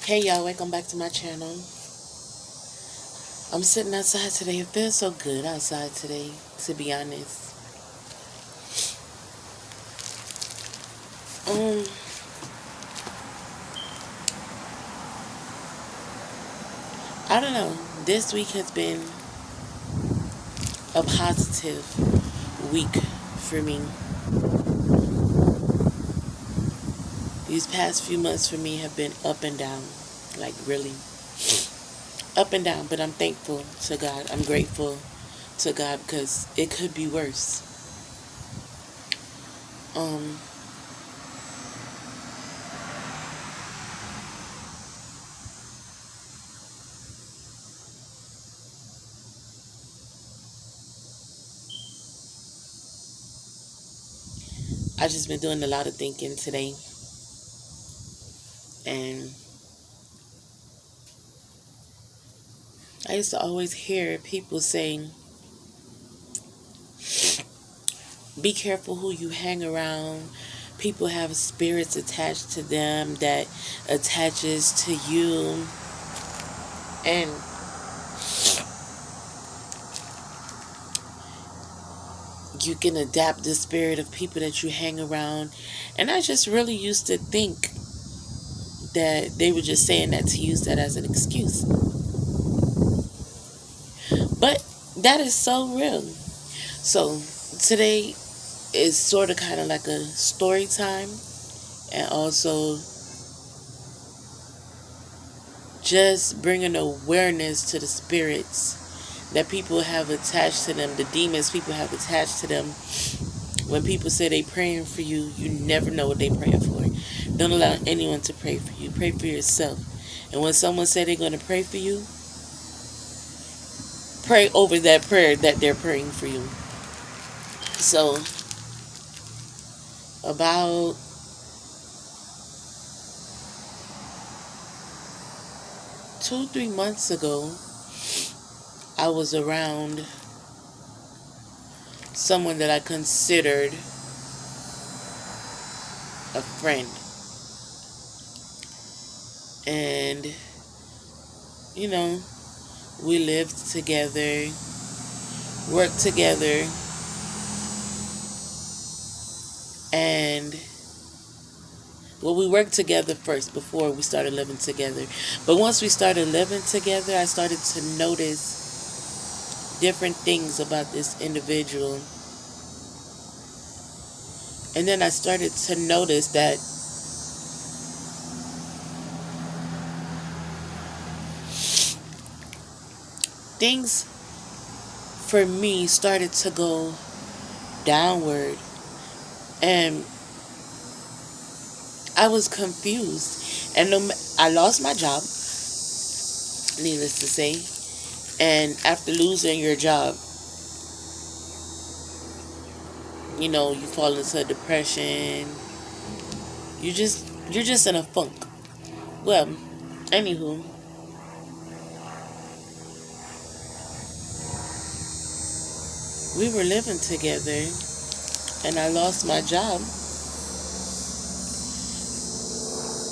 Hey y'all, welcome back to my channel. I'm sitting outside today. It feels so good outside today, to be honest. Um, I don't know. This week has been a positive week for me. These past few months for me have been up and down. Like really up and down, but I'm thankful to God. I'm grateful to God because it could be worse. Um, I just been doing a lot of thinking today, and I used to always hear people saying, be careful who you hang around. People have spirits attached to them that attaches to you. And you can adapt the spirit of people that you hang around. And I just really used to think that they were just saying that to use that as an excuse. But that is so real. So today is sort of kind of like a story time, and also just bringing awareness to the spirits that people have attached to them, the demons people have attached to them. When people say they praying for you, you never know what they praying for. Don't allow anyone to pray for you. Pray for yourself. And when someone say they're going to pray for you, pray over that prayer that they're praying for you. So, about 2-3 months ago, I was around someone that I considered a friend. And, you know, we lived together, worked together, and, well, we worked together first before we started living together. But once we started living together, I started to notice different things about this individual. And then I started to notice that things for me started to go downward. And I was confused. And I lost my job, needless to say. And after losing your job, you know, you fall into a depression. You're just in a funk. Well, anywho, we were living together and I lost my job.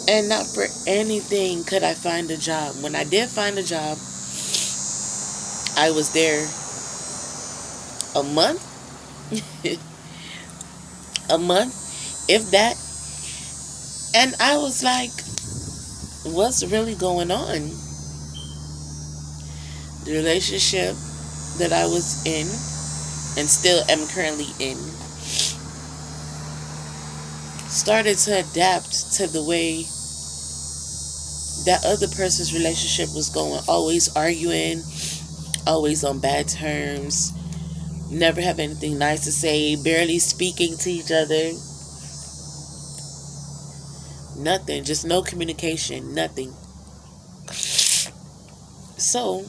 And not for anything could I find a job. When I did find a job, I was there a month, a month, if that. And I was like, what's really going on? The relationship that I was in and still am currently in started to adapt to the way that other person's relationship was going. Always arguing, always on bad terms, never have anything nice to say, barely speaking to each other. Nothing, just no communication, nothing. So,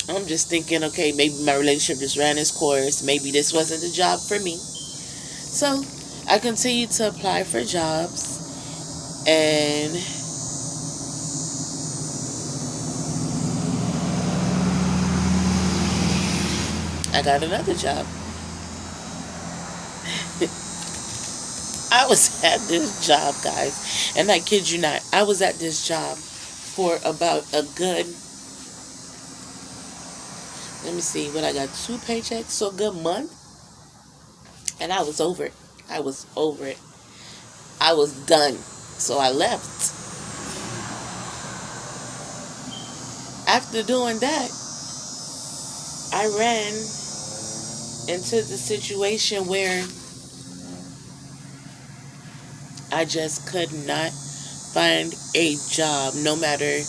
I'm just thinking, okay, maybe my relationship just ran its course. Maybe this wasn't the job for me. So, I continued to apply for jobs, and I got another job. I was at this job, guys. And I kid you not, I was at this job for about a good, let me see, what I got, 2 paychecks, so a good month. And I was over it. I was over it. I was done. So I left. After doing that, I ran into the situation where I just could not find a job, no matter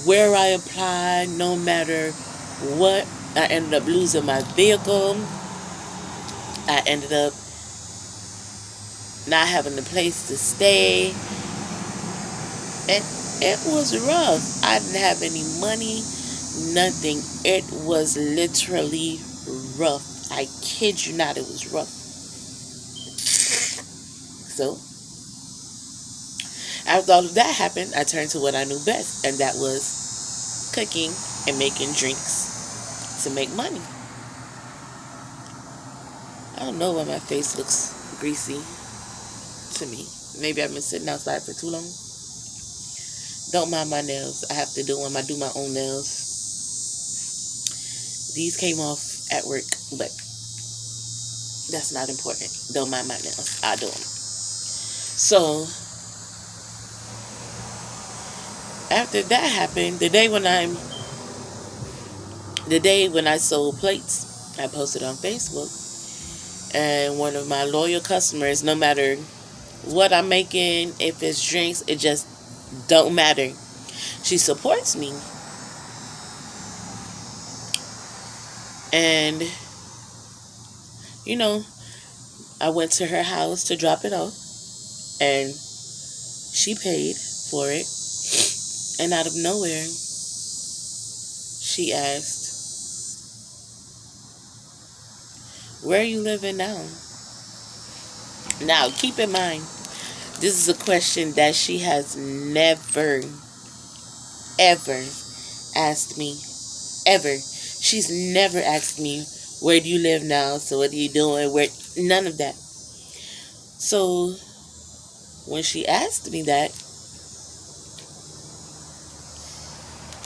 where I applied, no matter what. I ended up losing my vehicle. I ended up not having a place to stay. And it was rough. I didn't have any money, nothing. It was literally rough. I kid you not, it was rough. So, after all of that happened, I turned to what I knew best, and that was cooking and making drinks to make money. I don't know why my face looks greasy to me. Maybe I've been sitting outside for too long. Don't mind my nails. I have to do them. I do my own nails. These came off at work, but that's not important. Don't mind my nails. I do them. So, after that happened, the day when I sold plates, I posted on Facebook, and one of my loyal customers, no matter what I'm making, if it's drinks, it just don't matter. She supports me. And, you know, I went to her house to drop it off, and she paid for it. And out of nowhere, she asked, "Where are you living now?" Now, keep in mind, this is a question that she has never, ever asked me. Ever. She's never asked me, "Where do you live now? So what are you doing?" None of that. So, when she asked me that,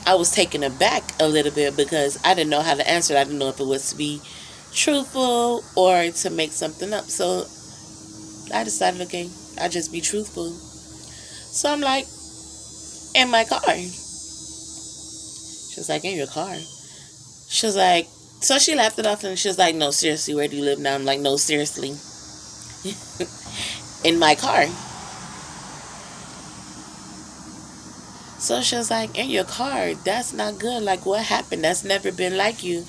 I was taken aback a little bit because I didn't know how to answer it. I didn't know if it was to be truthful or to make something up. So I decided, okay, I'll just be truthful. So I'm like, in my car. She was like, "In your car?" She was like, so she laughed it off and she was like, "No, seriously, where do you live now?" I'm like, "No, seriously." In my car. So she was like, "In your car? That's not good. Like, what happened? That's never been like you."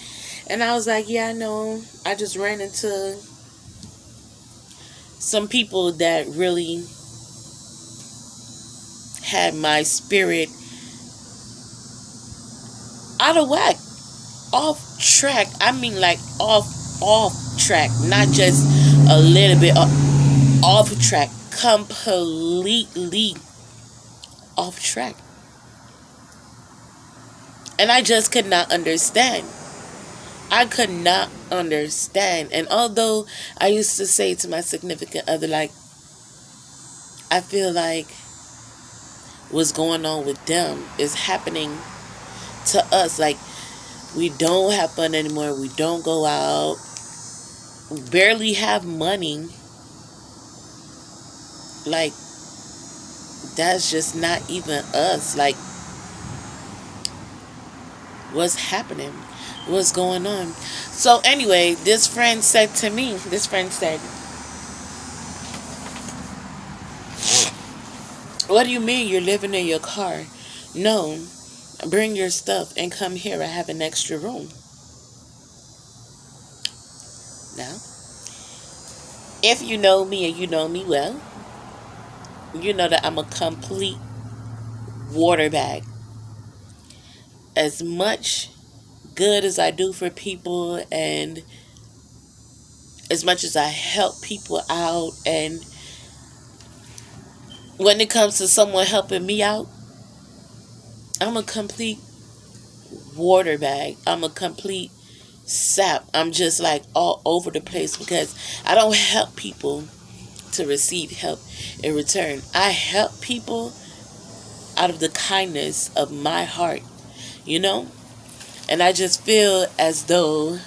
And I was like, "Yeah, I know. I just ran into some people that really had my spirit out of whack, off track. I mean, like off track, not just a little bit off track, completely off track." And I just could not understand. I could not understand. And although I used to say to my significant other, like, I feel like what's going on with them is happening to us. Like, we don't have fun anymore. We don't go out. We barely have money. Like, that's just not even us. Like, what's happening? What's going on? So anyway, this friend said, "What do you mean you're living in your car?" "No, bring your stuff and come here. I have an extra room." Now, if you know me and you know me well, you know that I'm a complete water bag. As much good as I do for people and as much as I help people out, and when it comes to someone helping me out, I'm a complete water bag. I'm a complete sap. I'm just like all over the place because I don't help people to receive help in return. I help people out of the kindness of my heart, you know? And I just feel as though